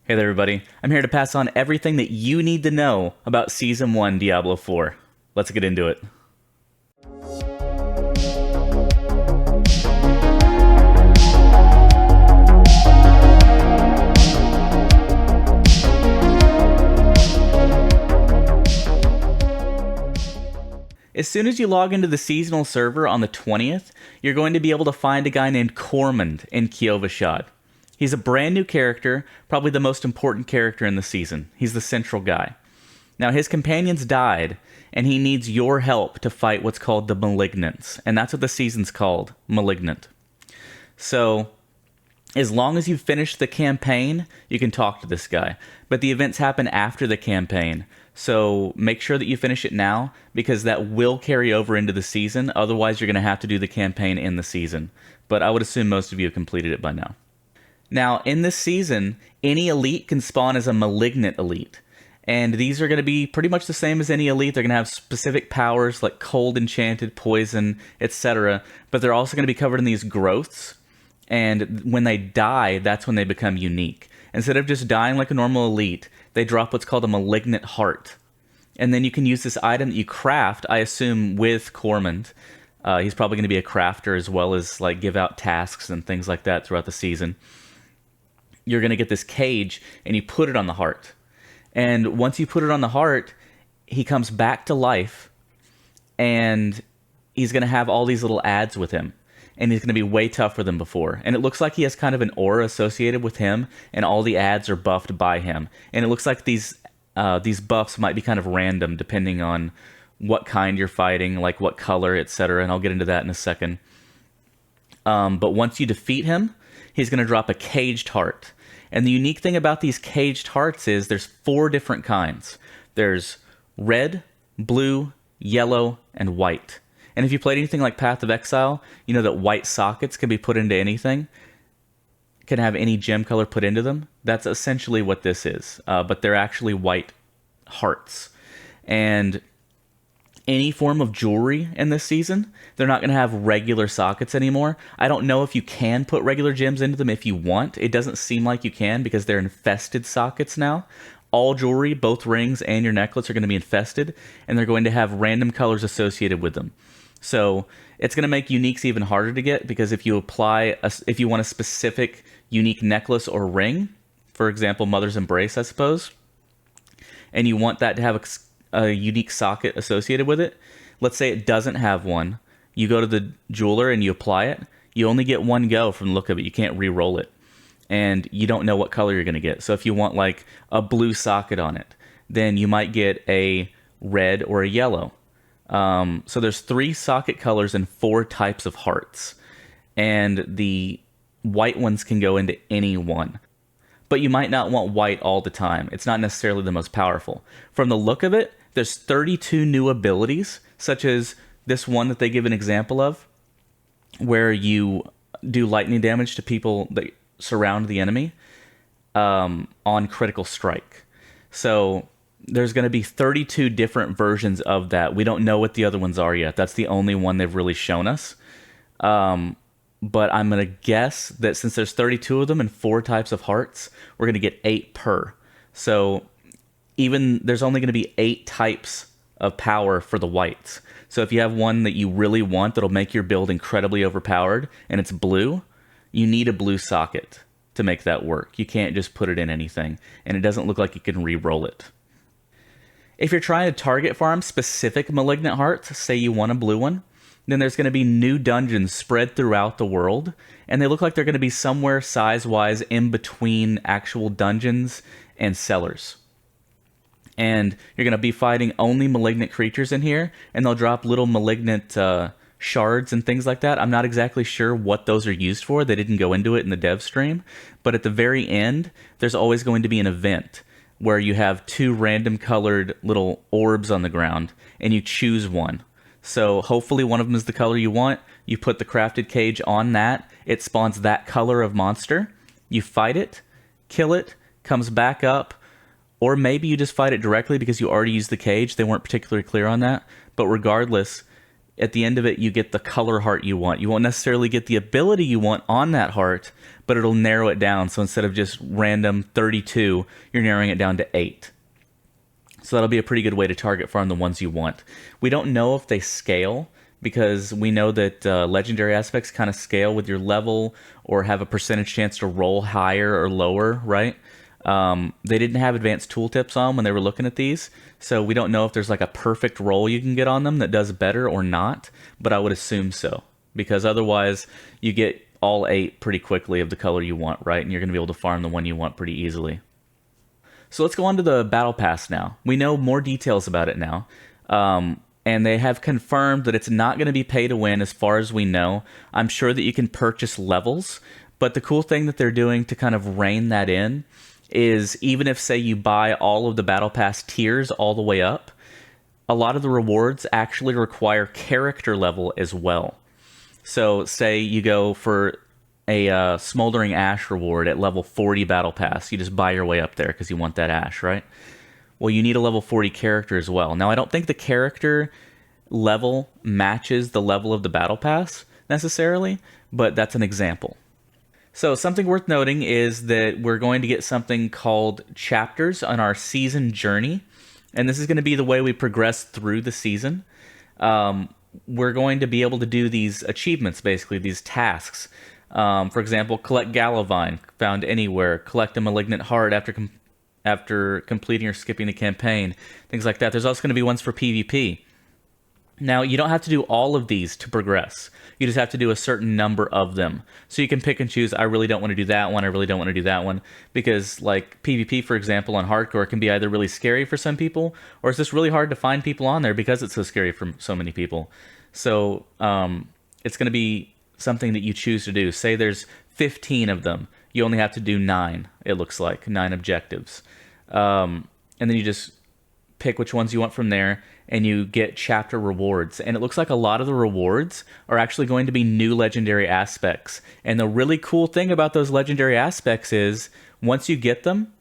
Hey there, everybody. I'm here to pass on everything that you need to know about Season 1 Diablo 4. Let's get into it. As soon as you log into the seasonal server on the 20th, you're going to be able to find a guy named Cormand in Kiovashad. He's a brand new character, probably the most important character in the season. He's the central guy. Now, his companions died, and he needs your help to fight what's called the Malignants, and that's what the season's called, Malignant. So, as long as you finish the campaign, you can talk to this guy. But the events happen after the campaign, so make sure that you finish it now, because that will carry over into the season. Otherwise, you're going to have to do the campaign in the season. But I would assume most of you have completed it by now. Now, in this season, any elite can spawn as a Malignant elite. And these are going to be pretty much the same as any elite. They're going to have specific powers like cold, enchanted, poison, etc. But they're also going to be covered in these growths. And when they die, that's when they become unique. Instead of just dying like a normal elite, they drop what's called a Malignant Heart. And then you can use this item that you craft, I assume, with Cormand. He's probably going to be a crafter as well as like give out tasks and things like that throughout the season. You're going to get this cage, and you put it on the heart. And once you put it on the heart, he comes back to life, and he's going to have all these little ads with him. And he's going to be way tougher than before. And it looks like he has kind of an aura associated with him, and all the ads are buffed by him. And it looks like these buffs might be kind of random depending on what kind you're fighting, like what color, etc. And I'll get into that in a second. But once you defeat him, he's going to drop a caged heart. And the unique thing about these caged hearts is there's 4 different kinds. There's red, blue, yellow, and white. And if you played anything like Path of Exile, you know that white sockets can be put into anything, can have any gem color put into them. That's essentially what this is, but they're actually white hearts. And any form of jewelry in this season, they're not going to have regular sockets anymore. I don't know if you can put regular gems into them if you want. It doesn't seem like you can because they're infested sockets now. All jewelry, both rings and your necklace, are going to be infested, and they're going to have random colors associated with them. So it's going to make uniques even harder to get, because if you want a specific unique necklace or ring, for example, Mother's Embrace, I suppose, and you want that to have a unique socket associated with it, let's say it doesn't have one, you go to the jeweler and you apply it, you only get one go from the look of it. You can't re-roll it, and you don't know what color you're going to get. So if you want like a blue socket on it, then you might get a red or a yellow. So there's 3 socket colors and 4 types of hearts, and the white ones can go into any one. But you might not want white all the time. It's not necessarily the most powerful. From the look of it, there's 32 new abilities, such as this one that they give an example of, where you do lightning damage to people that surround the enemy on critical strike. So there's going to be 32 different versions of that. We don't know what the other ones are yet. That's the only one they've really shown us. But I'm going to guess that since there's 32 of them and 4 types of hearts, we're going to get 8 per. So even there's only going to be 8 types of power for the whites. So if you have one that you really want that'll make your build incredibly overpowered and it's blue, you need a blue socket to make that work. You can't just put it in anything, and it doesn't look like you can re-roll it. If you're trying to target farm specific Malignant Hearts, say you want a blue one, then there's going to be new dungeons spread throughout the world, and they look like they're going to be somewhere size-wise in between actual dungeons and cellars. And you're going to be fighting only Malignant creatures in here, and they'll drop little Malignant shards and things like that. I'm not exactly sure what those are used for. They didn't go into it in the dev stream, but at the very end, there's always going to be an event where you have 2 random colored little orbs on the ground, and you choose one. So hopefully one of them is the color you want. You put the crafted cage on that. It spawns that color of monster. You fight it, kill it, comes back up. Or maybe you just fight it directly because you already used the cage. They weren't particularly clear on that. But regardless, at the end of it, you get the color heart you want. You won't necessarily get the ability you want on that heart, but it'll narrow it down. So instead of just random 32, you're narrowing it down to 8. So that'll be a pretty good way to target farm the ones you want. We don't know if they scale, because we know that legendary aspects kind of scale with your level or have a percentage chance to roll higher or lower, right? They didn't have advanced tooltips on when they were looking at these, so we don't know if there's like a perfect roll you can get on them that does better or not, but I would assume so, because otherwise you get all 8 pretty quickly of the color you want, right? And you're going to be able to farm the one you want pretty easily. So let's go on to the Battle Pass now. We know more details about it now. And they have confirmed that it's not going to be pay to win as far as we know. I'm sure that you can purchase levels, but the cool thing that they're doing to kind of rein that in is even if, say, you buy all of the Battle Pass tiers all the way up, a lot of the rewards actually require character level as well. So say you go for a Smoldering Ash reward at level 40 Battle Pass. You just buy your way up there because you want that Ash, right? Well, you need a level 40 character as well. Now, I don't think the character level matches the level of the Battle Pass necessarily, but that's an example. So something worth noting is that we're going to get something called chapters on our season journey, and this is going to be the way we progress through the season. We're going to be able to do these achievements, basically, these tasks. For example, collect Galavine, found anywhere, collect a Malignant Heart after completing or skipping the campaign, things like that. There's also going to be ones for PvP. Now, you don't have to do all of these to progress. You just have to do a certain number of them. So you can pick and choose, I really don't want to do that one, I really don't want to do that one. Because, like, PvP, for example, on Hardcore can be either really scary for some people, or it's just really hard to find people on there because it's so scary for so many people. So, it's going to be something that you choose to do. Say there's 15 of them. You only have to do 9, it looks like, 9 objectives. And then you just pick which ones you want from there, and you get chapter rewards. And it looks like a lot of the rewards are actually going to be new legendary aspects. And the really cool thing about those legendary aspects is, once you get them,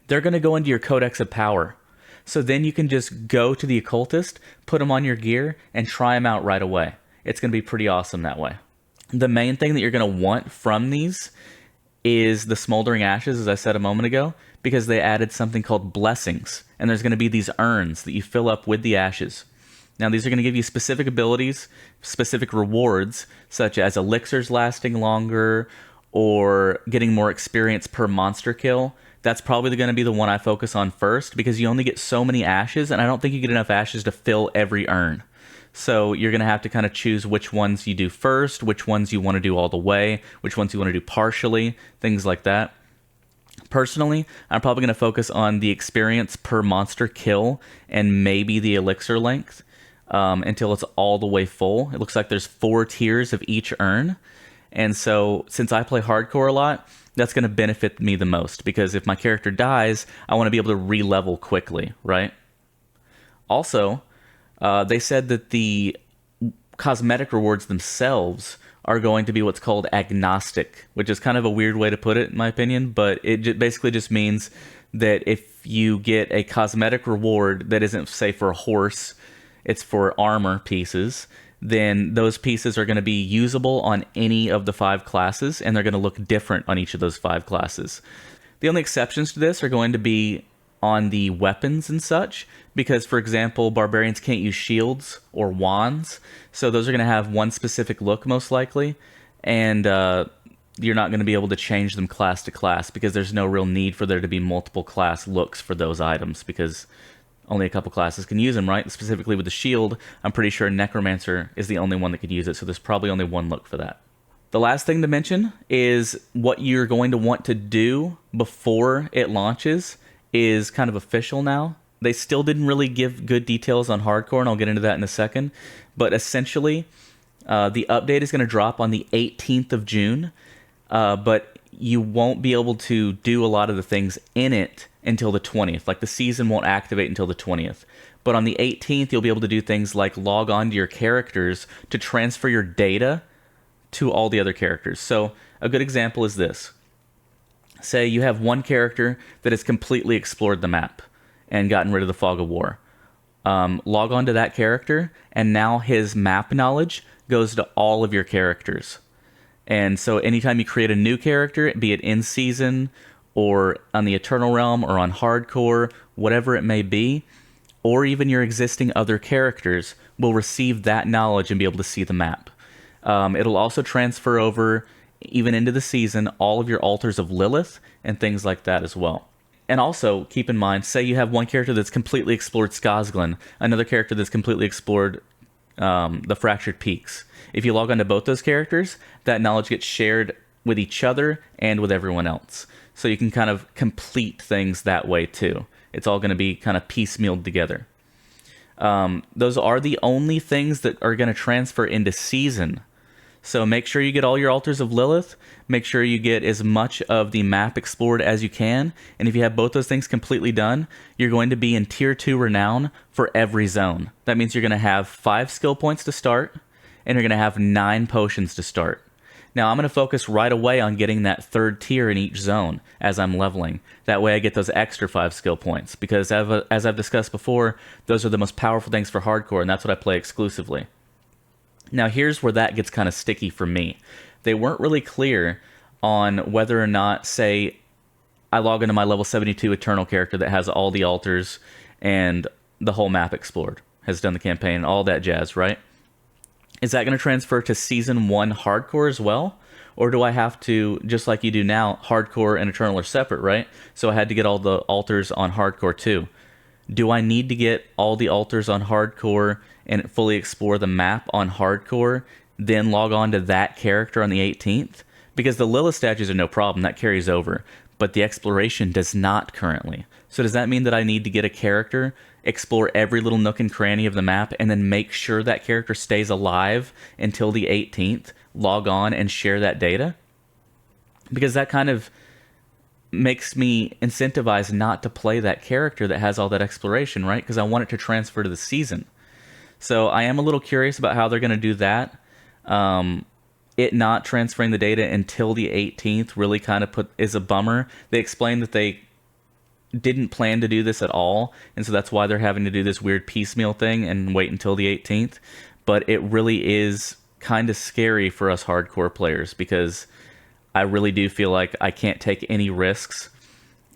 they're going to go into your Codex of Power. So then you can just go to the Occultist, put them on your gear, and try them out right away. It's going to be pretty awesome that way. The main thing that you're going to want from these is the Smoldering Ashes, as I said a moment ago, because they added something called Blessings, and there's going to be these urns that you fill up with the ashes. Now, these are going to give you specific abilities, specific rewards, such as elixirs lasting longer, or getting more experience per monster kill. That's probably going to be the one I focus on first, because you only get so many ashes, and I don't think you get enough ashes to fill every urn. So you're going to have to kind of choose which ones you do first, which ones you want to do all the way, which ones you want to do partially, things like that. Personally, I'm probably going to focus on the experience per monster kill and maybe the elixir length until it's all the way full. It looks like there's 4 tiers of each urn. And so since I play hardcore a lot, that's going to benefit me the most, because if my character dies, I want to be able to re-level quickly, right? Also, they said that the cosmetic rewards themselves are going to be what's called agnostic, which is kind of a weird way to put it, in my opinion, but it basically just means that if you get a cosmetic reward that isn't, say, for a horse, it's for armor pieces, then those pieces are going to be usable on any of the 5 classes, and they're going to look different on each of those 5 classes. The only exceptions to this are going to be on the weapons and such, because, for example, barbarians can't use shields or wands, so those are going to have one specific look most likely, and you're not going to be able to change them class to class, because there's no real need for there to be multiple class looks for those items, because only a couple classes can use them, right? Specifically with the shield, I'm pretty sure Necromancer is the only one that could use it, so there's probably only one look for that. The last thing to mention is what you're going to want to do before it launches is kind of official now. They still didn't really give good details on hardcore, and I'll get into that in a second. But essentially, the update is going to drop on the 18th of June, but you won't be able to do a lot of the things in it until the 20th. Like, the season won't activate until the 20th. But on the 18th, you'll be able to do things like log on to your characters to transfer your data to all the other characters. So a good example is this. Say you have one character that has completely explored the map and gotten rid of the Fog of War. log on to that character, and now his map knowledge goes to all of your characters. And so anytime you create a new character, be it in season or on the Eternal Realm or on hardcore, whatever it may be, or even your existing other characters will receive that knowledge and be able to see the map. It'll also transfer over, even into the season, all of your altars of Lilith and things like that as well. And also, keep in mind, say you have one character that's completely explored Skazglen, another character that's completely explored the Fractured Peaks. If you log on to both those characters, that knowledge gets shared with each other and with everyone else. So you can kind of complete things that way too. It's all going to be kind of piecemealed together. Those are the only things that are going to transfer into season. So make sure you get all your altars of Lilith. Make sure you get as much of the map explored as you can. And if you have both those things completely done, you're going to be in Tier 2 Renown for every zone. That means you're going to have 5 skill points to start, and you're going to have 9 potions to start. Now, I'm going to focus right away on getting that 3rd tier in each zone as I'm leveling. That way I get those extra 5 skill points, because as I've discussed before, those are the most powerful things for hardcore, and that's what I play exclusively. Now, here's where that gets kind of sticky for me. They weren't really clear on whether or not, say, I log into my level 72 Eternal character that has all the altars and the whole map explored, has done the campaign, all that jazz, right? Is that going to transfer to Season 1 Hardcore as well? Or do I have to, just like you do now, Hardcore and Eternal are separate, right? So I had to get all the altars on Hardcore too. Do I need to get all the altars on Hardcore and fully explore the map on Hardcore, then log on to that character on the 18th? Because the Lilith statues are no problem, that carries over. But the exploration does not currently. So does that mean that I need to get a character, explore every little nook and cranny of the map, and then make sure that character stays alive until the 18th, log on and share that data? Because that kind of makes me incentivized not to play that character that has all that exploration, right? Because I want it to transfer to the season. So I am a little curious about how they're going to do that. It not transferring the data until the 18th really kind of is a bummer. They explained that they didn't plan to do this at all, and so that's why they're having to do this weird piecemeal thing and wait until the 18th. But it really is kind of scary for us hardcore players, because I really do feel like I can't take any risks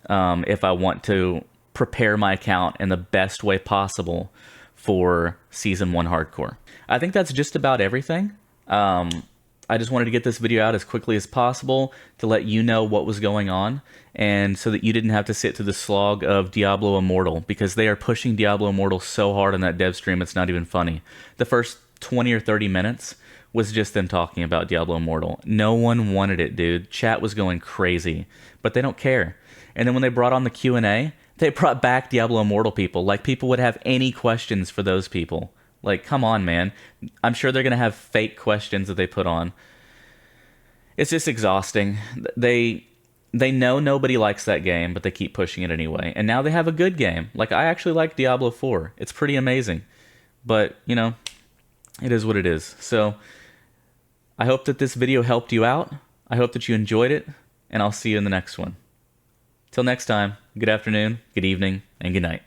if I want to prepare my account in the best way possible for Season 1 Hardcore. I think that's just about everything. I just wanted to get this video out as quickly as possible to let you know what was going on, and so that you didn't have to sit through the slog of Diablo Immortal, because they are pushing Diablo Immortal so hard on that dev stream, it's not even funny. The first 20 or 30 minutes was just them talking about Diablo Immortal. No one wanted it, dude. Chat was going crazy, but they don't care. And then when they brought on the Q&A, they brought back Diablo Immortal people. Like, people would have any questions for those people. Like, come on, man. I'm sure they're going to have fake questions that they put on. It's just exhausting. They know nobody likes that game, but they keep pushing it anyway. And now they have a good game. Like, I actually like Diablo 4. It's pretty amazing. But, you know, it is what it is. So I hope that this video helped you out. I hope that you enjoyed it, and I'll see you in the next one. Till next time, good afternoon, good evening, and good night.